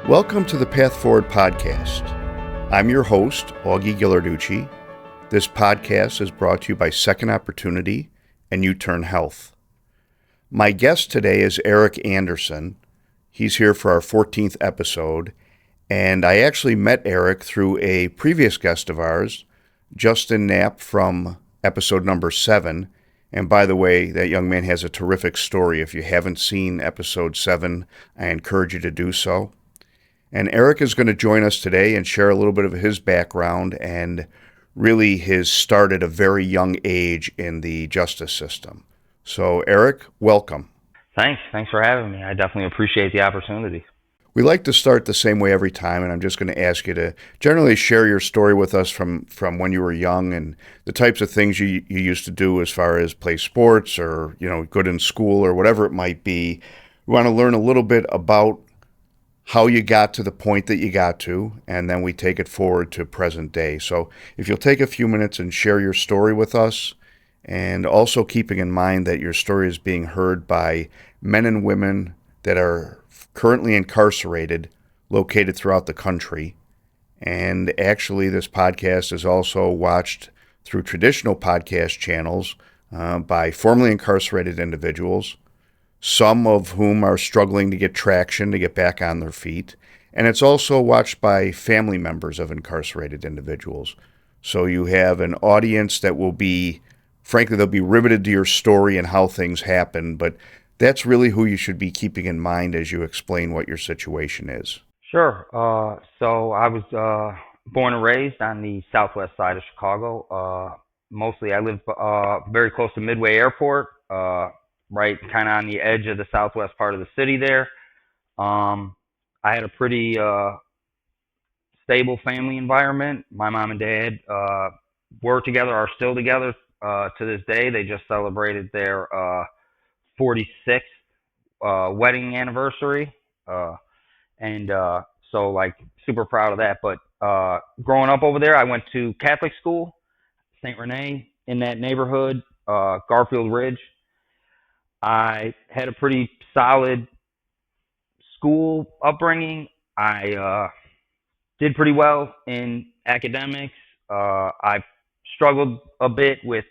Welcome to the Path Forward podcast. I'm your host, Augie Gillarducci. This podcast is brought to you by Second Opportunity and U-Turn Health. My guest today is Eric Anderson. He's here for our 14th episode, and I actually met Eric through a previous guest of ours, Justin Knapp from episode number 7. And by the way, that young man has a terrific story. If you haven't seen episode 7, I encourage you to do so. And Eric is going to join us today and share a little bit of his background and really his start at a very young age in the justice system. So, Eric, welcome. Thanks for having me. I definitely appreciate the opportunity. We like to start the same way every time, and I'm just going to ask you to generally share your story with us from when you were young and the types of things you used to do as far as play sports or, good in school or whatever it might be. We want to learn a little bit about how you got to the point that you got to, and then we take it forward to present day. So if you'll take a few minutes and share your story with us, and also keeping in mind that your story is being heard by men and women that are currently incarcerated, located throughout the country. And actually, this podcast is also watched through traditional podcast channels by formerly incarcerated individuals, some of whom are struggling to get traction, to get back on their feet. And it's also watched by family members of incarcerated individuals. So you have an audience that will be, frankly, they'll be riveted to your story and how things happen, but that's really who you should be keeping in mind as you explain what your situation is. Sure. So I was born and raised on the southwest side of Chicago. Mostly I live very close to Midway Airport, right kind of on the edge of the southwest part of the city there. I had a pretty stable family environment. My mom and dad were together, are still together to this day. They just celebrated their 46th wedding anniversary. So super proud of that. But growing up over there, I went to Catholic school, St. Rene, in that neighborhood, Garfield Ridge. I had a pretty solid school upbringing. I did pretty well in academics. I struggled a bit with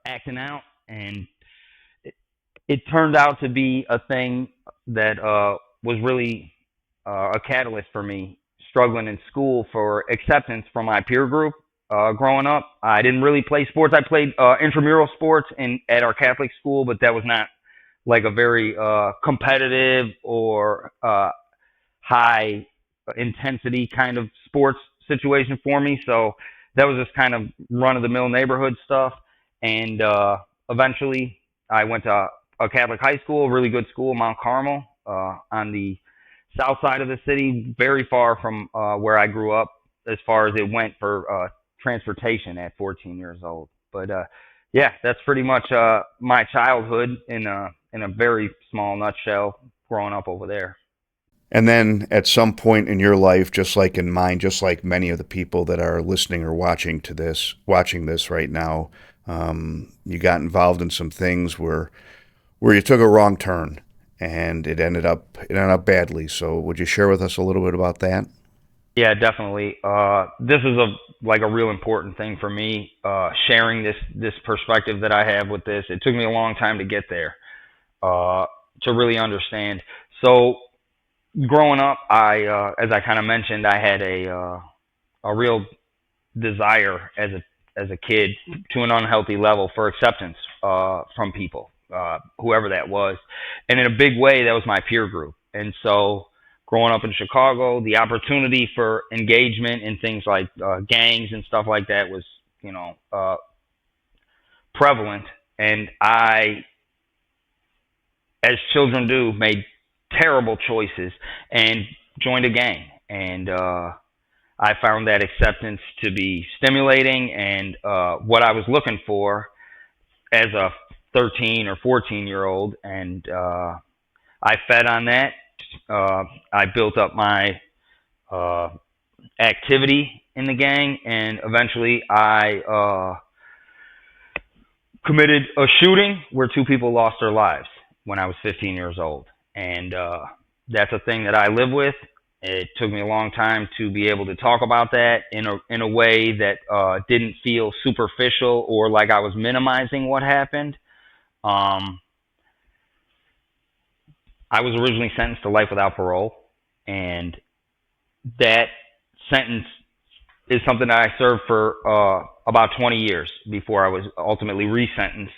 acting out, and it turned out to be a thing that was really a catalyst for me, struggling in school for acceptance from my peer group. Growing up, I didn't really play sports. I played intramural sports at our Catholic school, but that was not like a very competitive or high intensity kind of sports situation for me. So that was just kind of run-of-the-mill neighborhood stuff. And eventually I went to a Catholic high school, a really good school, Mount Carmel, on the south side of the city, very far from where I grew up as far as it went for transportation at 14 years old. But yeah, that's pretty much my childhood in a very small nutshell, growing up over there. And then at some point in your life, just like in mine, just like many of the people that are listening or watching this right now, you got involved in some things where you took a wrong turn, and it ended up badly. So would you share with us a little bit about that? Yeah, definitely. This is a real important thing for me, sharing this perspective that I have with this. It took me a long time to get there, to really understand. So growing up, as I kind of mentioned, I had a real desire as a kid to an unhealthy level for acceptance from people, whoever that was. And in a big way, that was my peer group. And so growing up in Chicago, the opportunity for engagement in things like gangs and stuff like that was, prevalent. And I, as children do, made terrible choices and joined a gang. And I found that acceptance to be stimulating and what I was looking for as a 13 or 14-year-old. And I fed on that. I built up my activity in the gang, and eventually I committed a shooting where 2 people lost their lives when I was 15 years old. And that's a thing that I live with. It took me a long time to be able to talk about that in a way that didn't feel superficial or like I was minimizing what happened. Um, I was originally sentenced to life without parole, and that sentence is something that I served for about 20 years before I was ultimately resentenced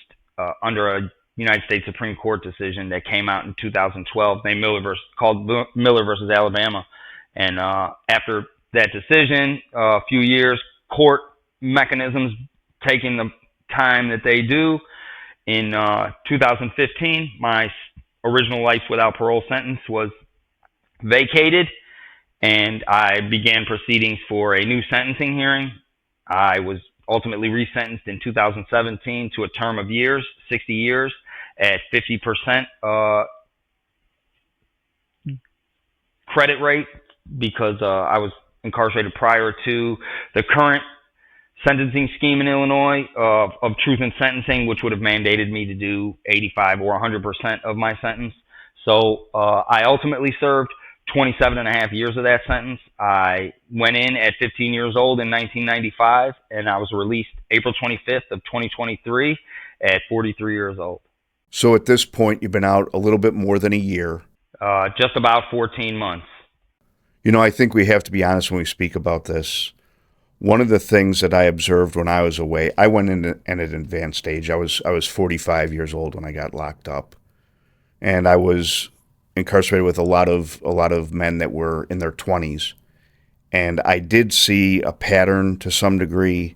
under a United States Supreme Court decision that came out in 2012 named called Miller versus Alabama. And after that decision, a few years, court mechanisms taking the time that they do, in 2015, my original life without parole sentence was vacated, and I began proceedings for a new sentencing hearing. I was ultimately resentenced in 2017 to a term of years, 60 years, at 50% credit rate because I was incarcerated prior to the current sentencing scheme in Illinois of truth in sentencing, which would have mandated me to do 85 or 100% of my sentence. So I ultimately served 27 and a half years of that sentence. I went in at 15 years old in 1995, and I was released April 25th of 2023 at 43 years old. So at this point, you've been out a little bit more than a year. Just about 14 months. You know, I think we have to be honest when we speak about this. One of the things that I observed when I was away, I went in at an advanced age. I was 45 years old when I got locked up, and I was incarcerated with a lot of men that were in their 20s. And I did see a pattern to some degree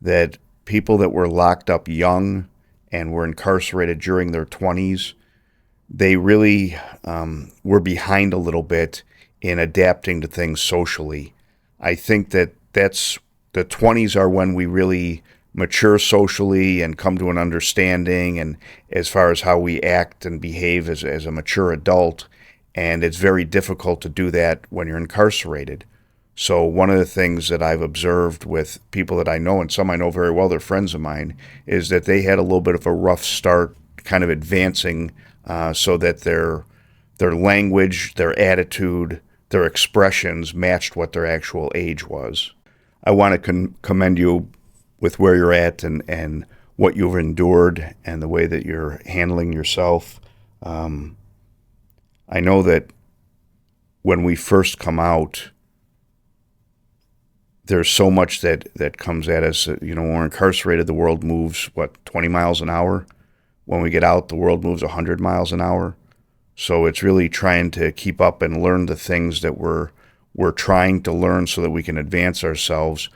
that people that were locked up young and were incarcerated during their 20s, they really were behind a little bit in adapting to things socially. I think that's the 20s are when we really mature socially and come to an understanding, and as far as how we act and behave as a mature adult. And it's very difficult to do that when you're incarcerated. So one of the things that I've observed with people that I know, and some I know very well, they're friends of mine, is that they had a little bit of a rough start kind of advancing so that their language, their attitude, their expressions matched what their actual age was. I want to commend you with where you're at and what you've endured and the way that you're handling yourself. I know that when we first come out, there's so much that comes at us. You know, when we're incarcerated, the world moves, 20 miles an hour? When we get out, the world moves 100 miles an hour. So it's really trying to keep up and learn the things that we're trying to learn so that we can advance ourselves.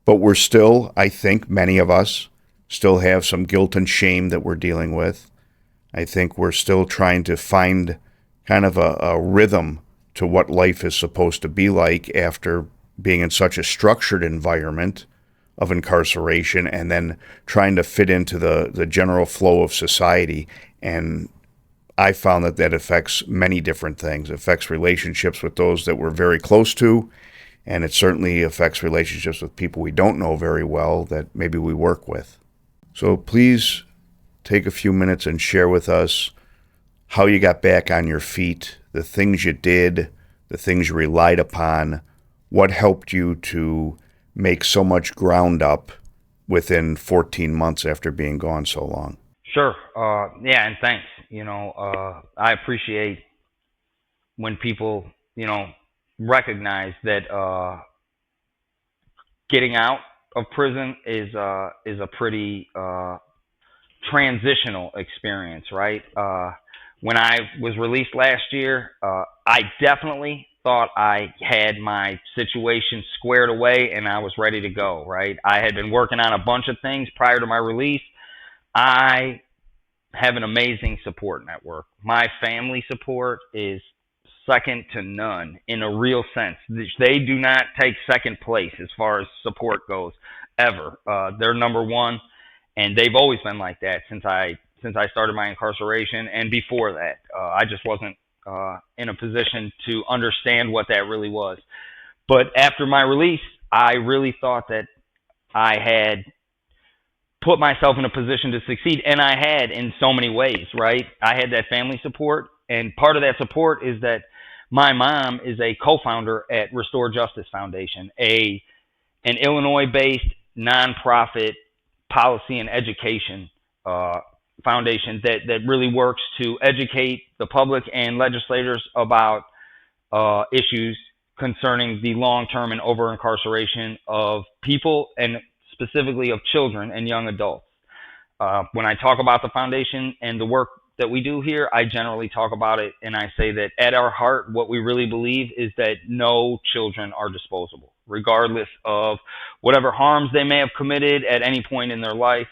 But we're still, I think many of us still have some guilt and shame that we're dealing with. I think we're still trying to find kind of a rhythm to what life is supposed to be like after being in such a structured environment of incarceration, and then trying to fit into the general flow of society. And I found that affects many different things. It affects relationships with those that we're very close to, and it certainly affects relationships with people we don't know very well that maybe we work with. So please take a few minutes and share with us how you got back on your feet, the things you did, the things you relied upon, what helped you to make so much ground up within 14 months after being gone so long. Sure. Yeah, and thanks. I appreciate when people, recognize that getting out of prison is a pretty transitional experience, right? When I was released last year, I definitely thought I had my situation squared away and I was ready to go, right? I had been working on a bunch of things prior to my release. I have an amazing support network. My family support is second to none in a real sense. They do not take second place as far as support goes, ever. They're number one, and they've always been like that since I started my incarceration and before that. I just wasn't in a position to understand what that really was. But after my release, I really thought that I had put myself in a position to succeed, and I had in so many ways, right? I had that family support, and part of that support is that My mom is a co-founder at Restore Justice Foundation, an Illinois-based nonprofit policy and education uh, foundation that really works to educate the public and legislators about issues concerning the long-term and over-incarceration of people, and specifically of children and young adults. When I talk about the foundation and the work that we do here, I generally talk about it and I say that at our heart, what we really believe is that no children are disposable, regardless of whatever harms they may have committed at any point in their life.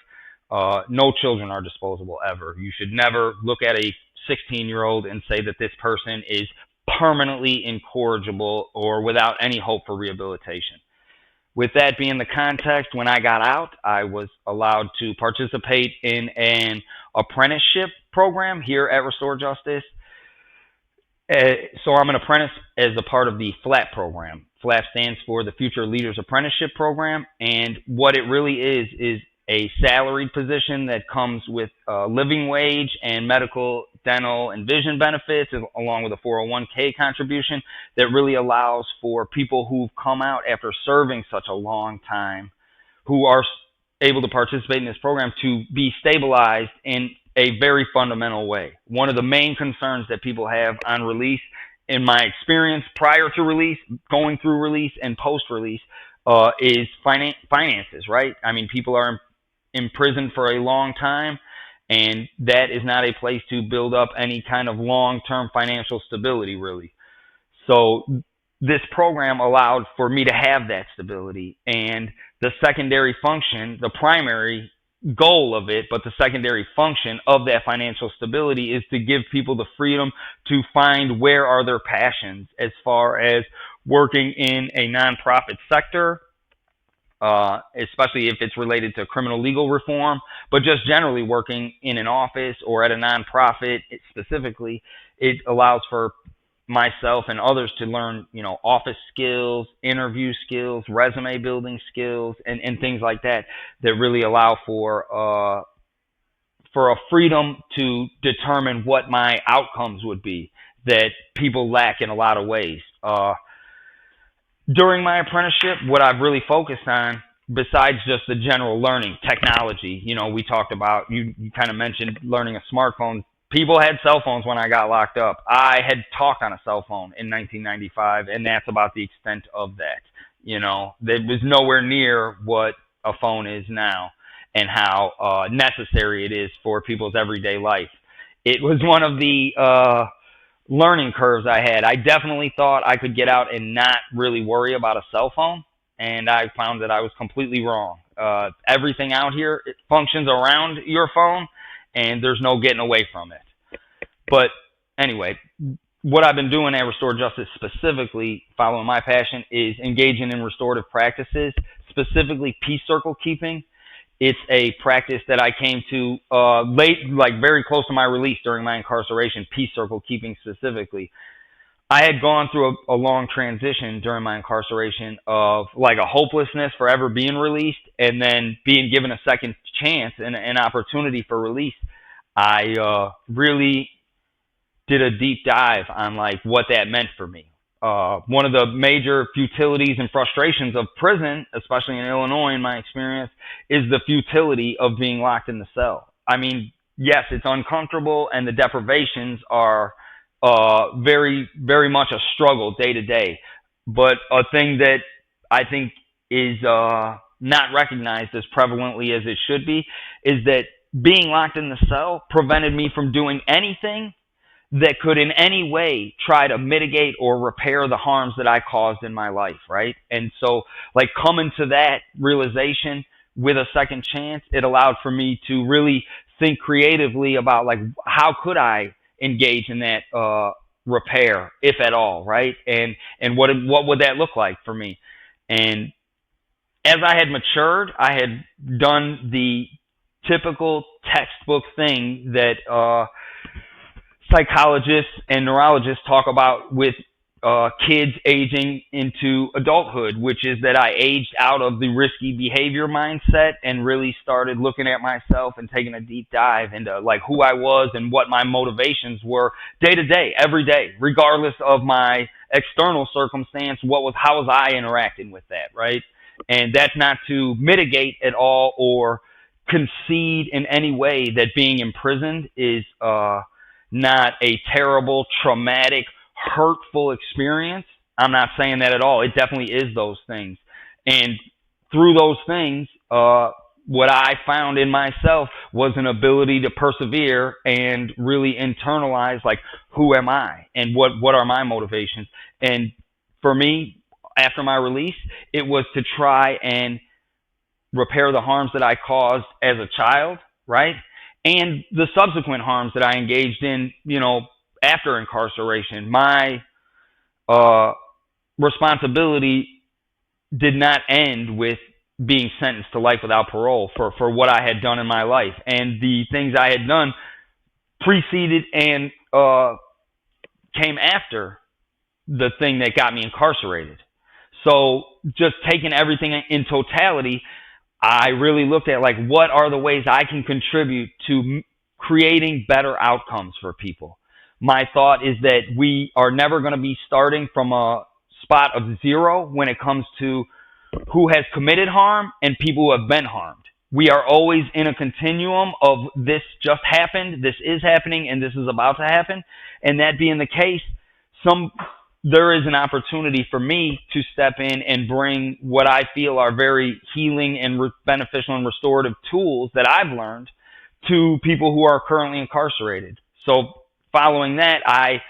No children are disposable ever. You should never look at a 16-year-old and say that this person is permanently incorrigible or without any hope for rehabilitation. With that being the context, when I got out, I was allowed to participate in an apprenticeship program here at Restore Justice. So I'm an apprentice as a part of the FLAP program. FLAP stands for the Future Leaders Apprenticeship Program, and what it really is a salaried position that comes with living wage and medical, dental, and vision benefits, along with a 401k contribution that really allows for people who've come out after serving such a long time, who are able to participate in this program, to be stabilized in a very fundamental way. One of the main concerns that people have on release, in my experience prior to release, going through release, and post-release, is finances, right? I mean, people are in prison for a long time, and that is not a place to build up any kind of long-term financial stability, really. So this program allowed for me to have that stability, and the secondary function, the primary goal of it, but the secondary function of that financial stability is to give people the freedom to find where are their passions as far as working in a nonprofit sector, especially if it's related to criminal legal reform, but just generally working in an office or at a nonprofit specifically. It allows for myself and others to learn, office skills, interview skills, resume building skills, and things like that that really allow for a freedom to determine what my outcomes would be that people lack in a lot of ways. During my apprenticeship, what I've really focused on, besides just the general learning, technology, we talked about, you kind of mentioned learning a smartphone. People had cell phones when I got locked up. I had talked on a cell phone in 1995, and that's about the extent of that. That was nowhere near what a phone is now and how necessary it is for people's everyday life. It was one of the learning curves I had. I definitely thought I could get out and not really worry about a cell phone, and I found that I was completely wrong. Everything out here, it functions around your phone, and there's no getting away from it. But anyway, what I've been doing at Restore Justice, specifically following my passion, is engaging in restorative practices, specifically peace circle keeping. It's a practice that I came to very close to my release during my incarceration, peace circle keeping specifically. I had gone through a long transition during my incarceration of like a hopelessness for ever being released, and then being given a second chance and an opportunity for release. I really did a deep dive on like what that meant for me. One of the major futilities and frustrations of prison, especially in Illinois in my experience, is the futility of being locked in the cell. I mean, yes, it's uncomfortable and the deprivations are very, very much a struggle day to day. But a thing that I think is not recognized as prevalently as it should be is that being locked in the cell prevented me from doing anything that could in any way try to mitigate or repair the harms that I caused in my life, right? And so, like, coming to that realization with a second chance, it allowed for me to really think creatively about, like, how could I engage in that repair, if at all, right? And what would that look like for me? And as I had matured, I had done the typical textbook thing that psychologists and neurologists talk about with kids aging into adulthood, which is that I aged out of the risky behavior mindset and really started looking at myself and taking a deep dive into like who I was and what my motivations were day to day, every day, regardless of my external circumstance. How was I interacting with that, right? And that's not to mitigate at all or concede in any way that being imprisoned is not a terrible, traumatic, hurtful experience. I'm not saying that at all. It definitely is those things. And through those things, what I found in myself was an ability to persevere and really internalize, like, who am I and what are my motivations? And for me, after my release, it was to try and repair the harms that I caused as a child, right? And the subsequent harms that I engaged in, after incarceration. My uh, responsibility did not end with being sentenced to life without parole for what I had done in my life. And the things I had done preceded and came after the thing that got me incarcerated. So just taking everything in totality, I really looked at like what are the ways I can contribute to creating better outcomes for people. My thought is that we are never going to be starting from a spot of zero when it comes to who has committed harm and people who have been harmed. We are always in a continuum of this just happened, this is happening, and this is about to happen. And that being the case, there is an opportunity for me to step in and bring what I feel are very healing and beneficial and restorative tools that I've learned to people who are currently incarcerated. So following that, I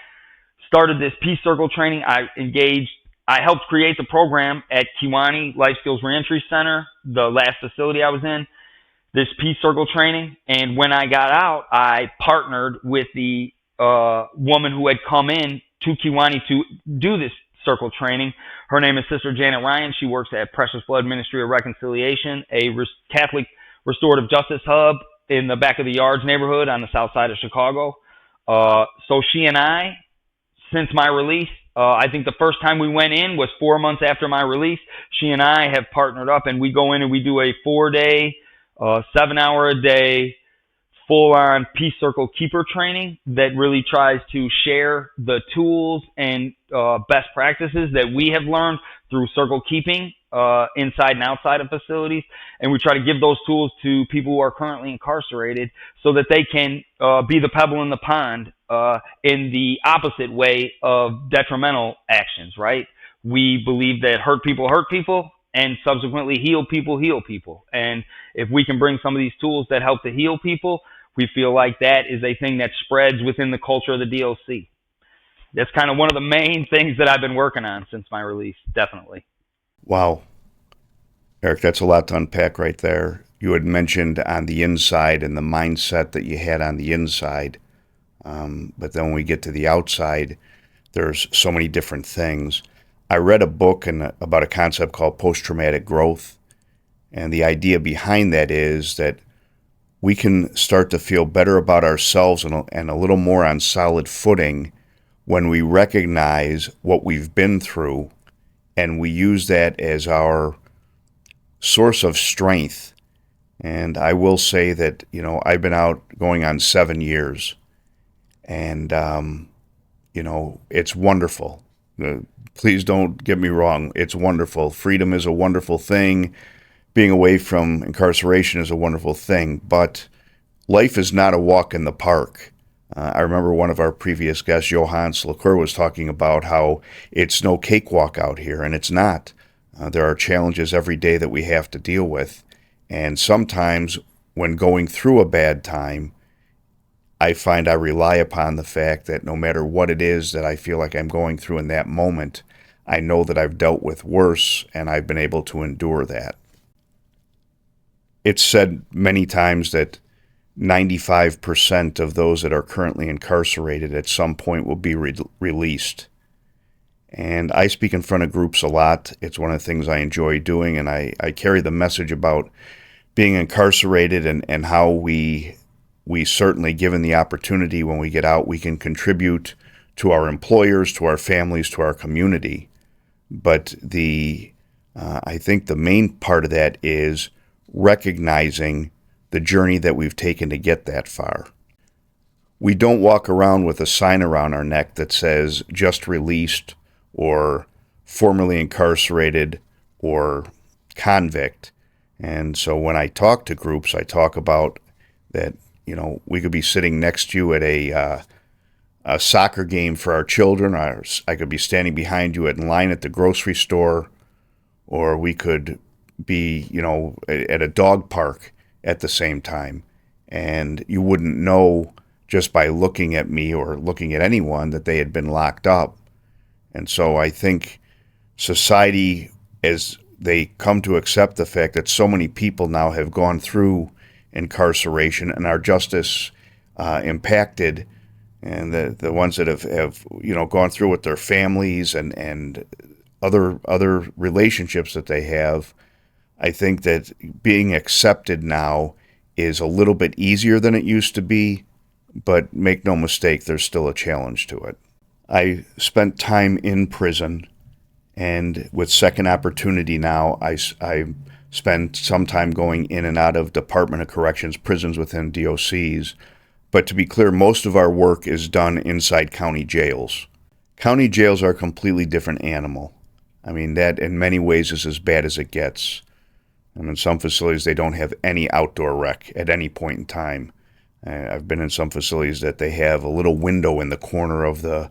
started this Peace Circle training. I helped create the program at Kiwani Life Skills Reentry Center, the last facility I was in, this Peace Circle training. And when I got out, I partnered with the woman who had come in to Kiwani to do this circle training. Her name is Sister Janet Ryan. She works at Precious Blood Ministry of Reconciliation, a Catholic restorative justice hub in the back of the Yards neighborhood on the south side of Chicago. So she and I, since my release, I think the first time we went in was 4 months after my release. She and I have partnered up, and we go in and we do a 4-day, 7-hour-a-day, full-on Peace Circle Keeper training that really tries to share the tools and best practices that we have learned through circle keeping inside and outside of facilities. And we try to give those tools to people who are currently incarcerated so that they can be the pebble in the pond in the opposite way of detrimental actions, right? We believe that hurt people, and subsequently heal people. And if we can bring some of these tools that help to heal people, we feel like that is a thing that spreads within the culture of the DOC. That's kind of one of the main things that I've been working on since my release, definitely. Wow. Eric, that's a lot to unpack right there. You had mentioned on the inside and the mindset that you had on the inside. But then when we get to the outside, there's so many different things. I read a book about a concept called post-traumatic growth. And the idea behind that is that we can start to feel better about ourselves and a little more on solid footing when we recognize what we've been through and we use that as our source of strength. And I will say that, I've been out going on 7 years, and, it's wonderful. Please don't get me wrong. It's wonderful. Freedom is a wonderful thing. Being away from incarceration is a wonderful thing, but life is not a walk in the park. I remember one of our previous guests, Johann Slakur, was talking about how it's no cakewalk out here, and it's not. There are challenges every day that we have to deal with, and sometimes when going through a bad time, I find I rely upon the fact that no matter what it is that I feel like I'm going through in that moment, I know that I've dealt with worse, and I've been able to endure that. It's said many times that 95% of those that are currently incarcerated at some point will be released. And I speak in front of groups a lot. It's one of the things I enjoy doing, and I carry the message about being incarcerated and how we certainly, given the opportunity when we get out, we can contribute to our employers, to our families, to our community. But I think the main part of that is recognizing the journey that we've taken to get that far. We don't walk around with a sign around our neck that says just released or formerly incarcerated or convict. And so when I talk to groups, I talk about that, we could be sitting next to you at a soccer game for our children, or I could be standing behind you in line at the grocery store, or we could be, at a dog park at the same time. And you wouldn't know just by looking at me or looking at anyone that they had been locked up. And so I think society, as they come to accept the fact that so many people now have gone through incarceration and our justice impacted, and the ones that have gone through with their families and other relationships that they have, I think that being accepted now is a little bit easier than it used to be, but make no mistake, there's still a challenge to it. I spent time in prison, and with Second Opportunity now, I spend some time going in and out of Department of Corrections prisons within DOCs. But to be clear, most of our work is done inside county jails. County jails are a completely different animal. I mean, that in many ways is as bad as it gets. And in some facilities, they don't have any outdoor rec at any point in time. I've been in some facilities that they have a little window in the corner of the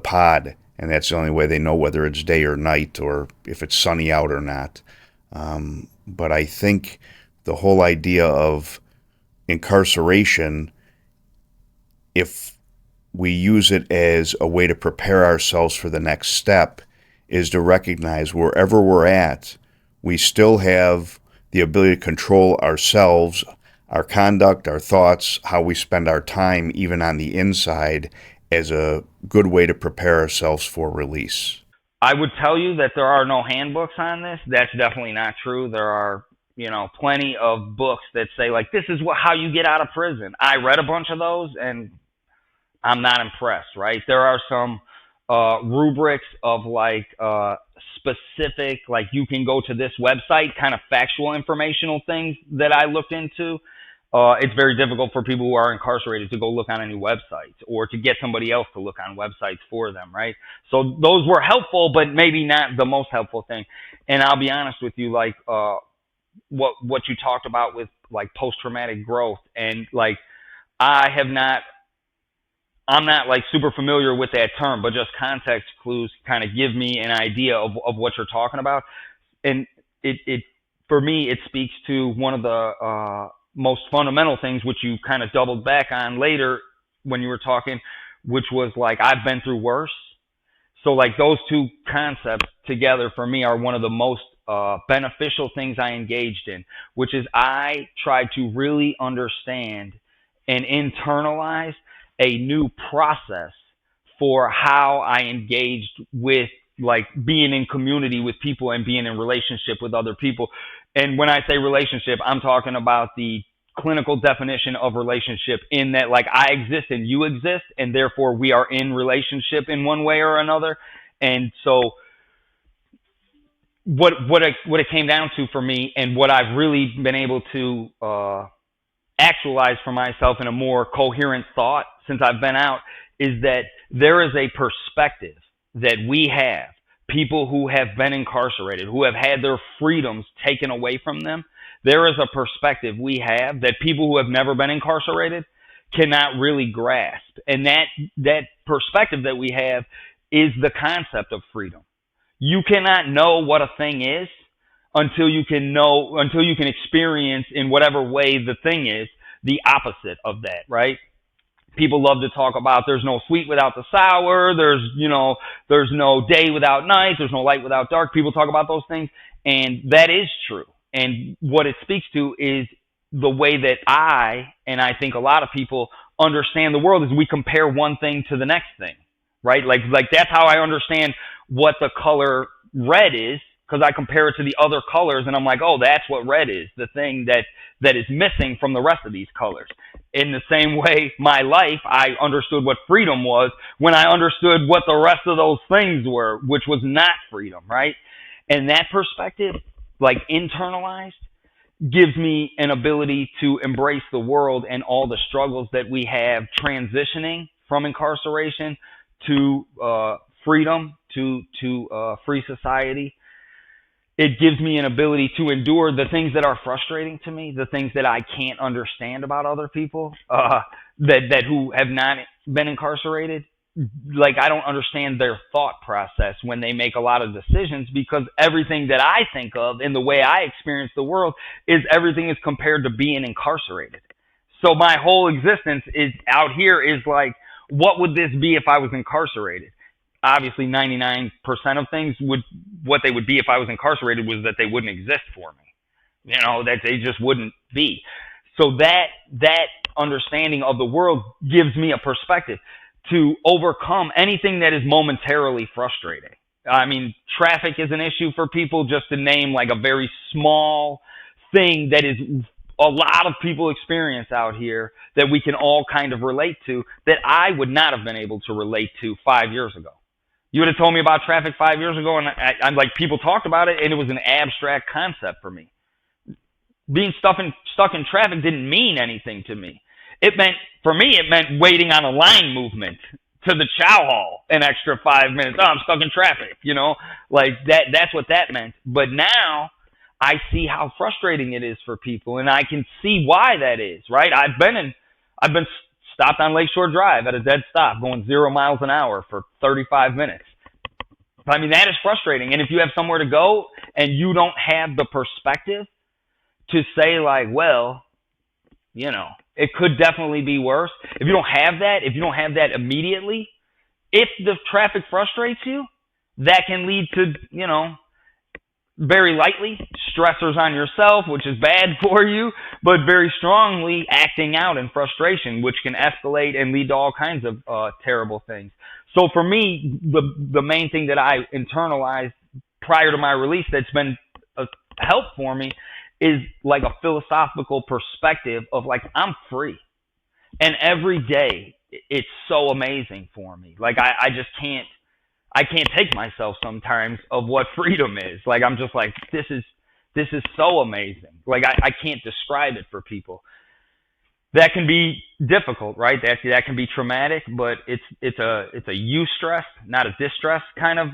pod, and that's the only way they know whether it's day or night or if it's sunny out or not. But I think the whole idea of incarceration, if we use it as a way to prepare ourselves for the next step, is to recognize wherever we're at, we still have the ability to control ourselves, our conduct, our thoughts, how we spend our time, even on the inside, as a good way to prepare ourselves for release. I would tell you that there are no handbooks on this. That's definitely not true. There are, plenty of books that say, like, this is how you get out of prison. I read a bunch of those, and I'm not impressed, right? There are some rubrics of, specific, like, you can go to this website, kind of factual informational things that I looked into. It's very difficult for people who are incarcerated to go look on any websites or to get somebody else to look on websites for them, right? So those were helpful, but maybe not the most helpful thing. And I'll be honest with you, what you talked about with like post-traumatic growth, and like I'm not like super familiar with that term, but just context clues kind of give me an idea of what you're talking about. And it for me, it speaks to one of the most fundamental things, which you kind of doubled back on later when you were talking, which was like, I've been through worse. So like those two concepts together for me are one of the most beneficial things I engaged in, which is I tried to really understand and internalize a new process for how I engaged with like being in community with people and being in relationship with other people. And when I say relationship, I'm talking about the clinical definition of relationship, in that like I exist and you exist, and therefore we are in relationship in one way or another. And so what it came down to for me, and what I've really been able to actualize for myself in a more coherent thought since I've been out, is that there is a perspective that we have, people who have been incarcerated, who have had their freedoms taken away from them. There is a perspective we have that people who have never been incarcerated cannot really grasp. And that perspective that we have is the concept of freedom. You cannot know what a thing is until you can experience in whatever way the thing is the opposite of that, right? People love to talk about there's no sweet without the sour, there's no day without night, there's no light without dark. People talk about those things, and that is true. And what it speaks to is the way that I think a lot of people understand the world is we compare one thing to the next thing, right? Like that's how I understand what the color red is because I compare it to the other colors and I'm like, oh, that's what red is, the thing that is missing from the rest of these colors. In the same way, my life, I understood what freedom was when I understood what the rest of those things were, which was not freedom, right? And that perspective, like internalized, gives me an ability to embrace the world and all the struggles that we have transitioning from incarceration to freedom, to free society. It gives me an ability to endure the things that are frustrating to me, the things that I can't understand about other people that who have not been incarcerated. Like, I don't understand their thought process when they make a lot of decisions, because everything that I think of and the way I experience the world is everything is compared to being incarcerated. So my whole existence is out here is like, what would this be if I was incarcerated? Obviously 99% of things would, what they would be if I was incarcerated was that they wouldn't exist for me. That they just wouldn't be. So that understanding of the world gives me a perspective to overcome anything that is momentarily frustrating. I mean, traffic is an issue for people, just to name like a very small thing that is a lot of people experience out here that we can all kind of relate to, that I would not have been able to relate to 5 years ago. You would have told me about traffic 5 years ago, and I'm like, people talked about it, and it was an abstract concept for me. Being stuck in traffic didn't mean anything to me. For me, it meant waiting on a line movement to the chow hall an extra 5 minutes. Oh, I'm stuck in traffic, like that's what that meant. But now I see how frustrating it is for people, and I can see why that is, right? I've been stopped on Lakeshore Drive at a dead stop going 0 miles an hour for 35 minutes. I mean, that is frustrating. And if you have somewhere to go and you don't have the perspective to say like, well, it could definitely be worse. If you don't have that immediately, if the traffic frustrates you, that can lead to, very lightly stressors on yourself, which is bad for you, but very strongly acting out in frustration, which can escalate and lead to all kinds of terrible things. So for me, the main thing that I internalized prior to my release that's been a help for me is like a philosophical perspective of like, I'm free. And every day it's so amazing for me. Like I just can't take myself sometimes of what freedom is. Like, I'm just like, this is so amazing. Like I can't describe it for people. That can be difficult, right? That can be traumatic, but it's a eustress, not a distress kind of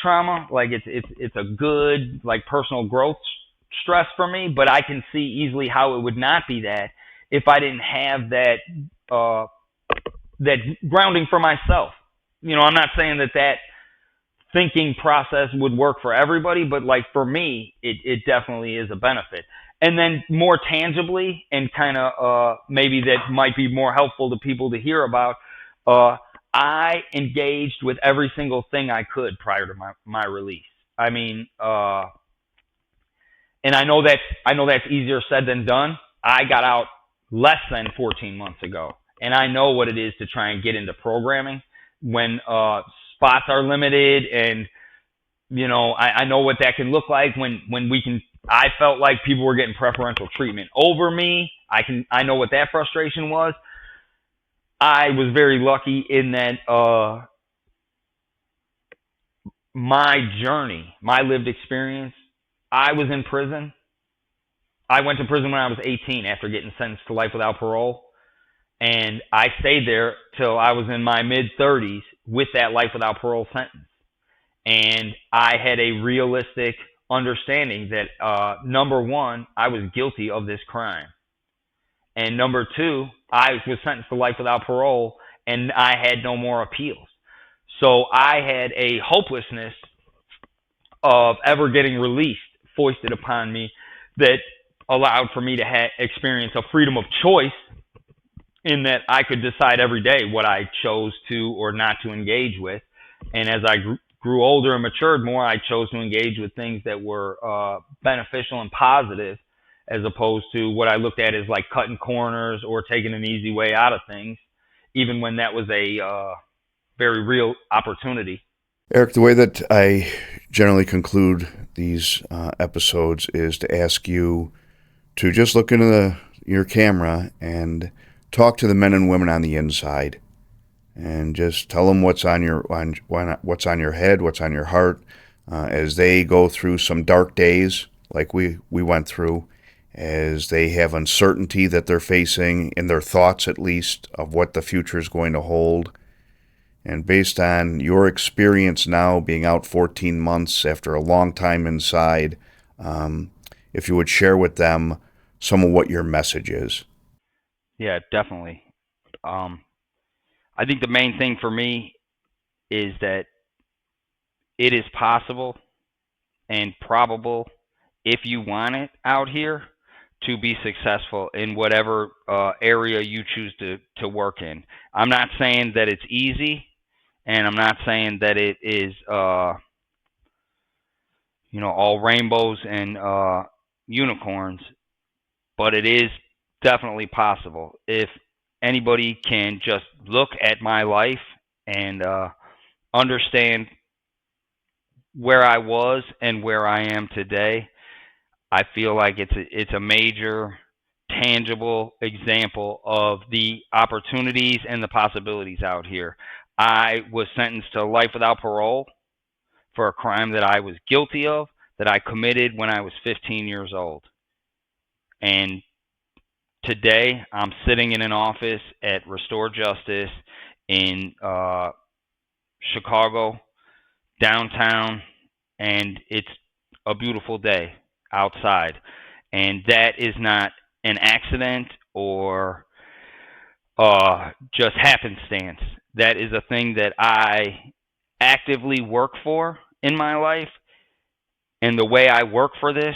trauma. Like it's a good, like, personal growth stress for me, but I can see easily how it would not be that if I didn't have that grounding for myself. I'm not saying that thinking process would work for everybody, but like for me, it definitely is a benefit. And then more tangibly, and kind of maybe that might be more helpful to people to hear about, I engaged with every single thing I could prior to my release. I mean, and I know that's easier said than done. I got out less than 14 months ago, and I know what it is to try and get into programming when spots are limited, and I know what that can look like when we can. I felt like people were getting preferential treatment over me. I know what that frustration was. I was very lucky in that my journey, my lived experience, I was in prison. I went to prison when I was 18 after getting sentenced to life without parole. And I stayed there till I was in my mid-30s with that life without parole sentence. And I had a realistic understanding that, number one, I was guilty of this crime. And number two, I was sentenced to life without parole, and I had no more appeals. So I had a hopelessness of ever getting released foisted upon me that allowed for me to experience a freedom of choice, in that I could decide every day what I chose to or not to engage with. And as I grew older and matured more, I chose to engage with things that were beneficial and positive, as opposed to what I looked at as like cutting corners or taking an easy way out of things, even when that was a very real opportunity. Eric, the way that I generally conclude these episodes is to ask you to just look into your camera and talk to the men and women on the inside, and just tell them what's on what's on your head, what's on your heart, as they go through some dark days like we went through, as they have uncertainty that they're facing in their thoughts, at least, of what the future is going to hold. And based on your experience now, being out 14 months after a long time inside, if you would share with them some of what your message is. Yeah, definitely. I think the main thing for me is that it is possible and probable, if you want it out here, to be successful in whatever area you choose to work in. I'm not saying that it's easy, and I'm not saying that it is all rainbows and unicorns, but it is definitely possible if anybody can just look at my life and understand where I was and where I am today. I feel like it's a major tangible example of the opportunities and the possibilities out here. I was sentenced to life without parole for a crime that I was guilty of, that I committed when I was 15 years old. And today I'm sitting in an office at Restore Justice in Chicago, downtown, and it's a beautiful day outside. And that is not an accident or just happenstance. That is a thing that I actively work for in my life. And the way I work for this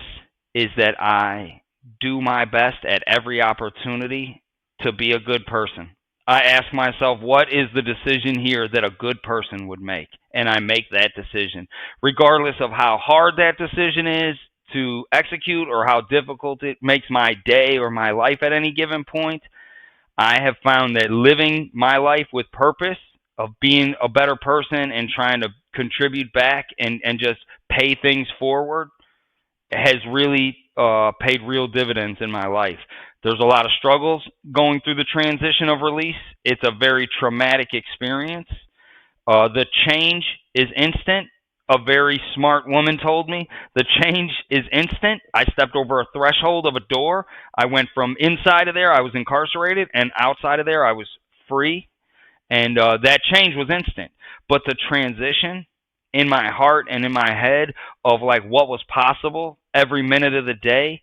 is that I do my best at every opportunity to be a good person. I ask myself, what is the decision here that a good person would make? And I make that decision, regardless of how hard that decision is to execute or how difficult it makes my day or my life at any given point. I have found that living my life with purpose, of being a better person and trying to contribute back and just pay things forward, has really paid real dividends in my life. There's a lot of struggles going through the transition of release. It's a very traumatic experience. The change is instant. A very smart woman told me the change is instant. I stepped over a threshold of a door. I went from inside of there, I was incarcerated, and outside of there, I was free. And that change was instant. But the transition in my heart and in my head of like what was possible every minute of the day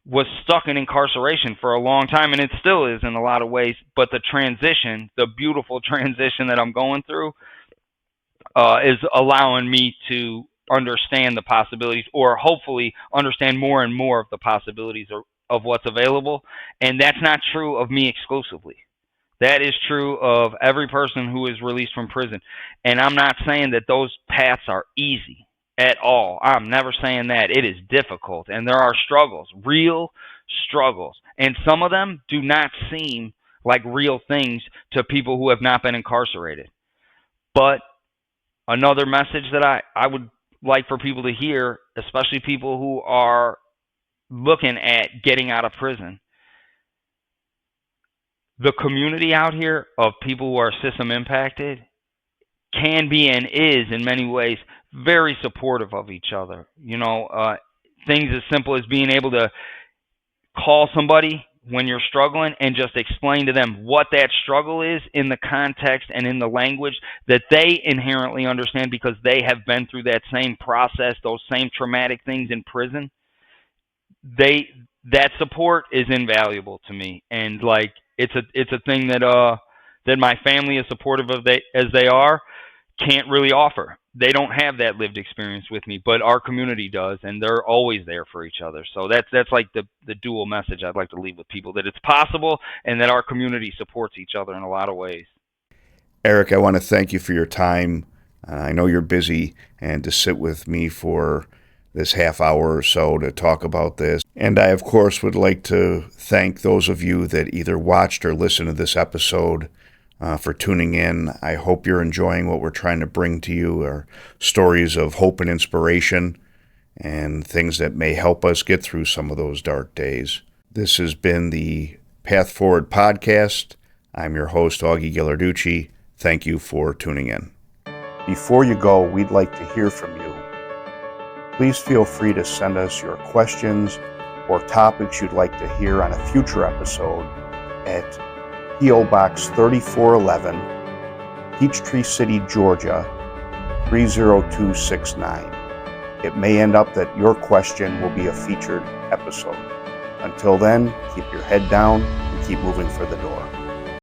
was stuck in incarceration for a long time, and it still is in a lot of ways. But the transition, the beautiful transition that I'm going through, is allowing me to understand the possibilities, or hopefully understand more and more of the possibilities of what's available. And that's not true of me exclusively. That is true of every person who is released from prison. And I'm not saying that those paths are easy at all. I'm never saying that. It is difficult, and there are struggles, real struggles. And some of them do not seem like real things to people who have not been incarcerated. But another message that I would like for people to hear, especially people who are looking at getting out of prison, the community out here of people who are system impacted can be and is in many ways very supportive of each other. Things as simple as being able to call somebody when you're struggling and just explain to them what that struggle is in the context and in the language that they inherently understand, because they have been through that same process, those same traumatic things in prison. That support is invaluable to me, and like it's a thing that my family, as supportive of as they are, can't really offer. They don't have that lived experience with me, but our community does, and they're always there for each other. So that's like the dual message I'd like to leave with people, that it's possible and that our community supports each other in a lot of ways. Eric, I want to thank you for your time. I know you're busy, and to sit with me for this half hour or so to talk about this. And I, of course, would like to thank those of you that either watched or listened to this episode for tuning in. I hope you're enjoying what we're trying to bring to you, are stories of hope and inspiration and things that may help us get through some of those dark days. This has been the Path Forward podcast. I'm your host, Augie Ghilarducci. Thank you for tuning in. Before you go, we'd like to hear from you. Please feel free to send us your questions or topics you'd like to hear on a future episode at P.O. Box 3411, Peachtree City, Georgia, 30269. It may end up that your question will be a featured episode. Until then, keep your head down and keep moving for the door.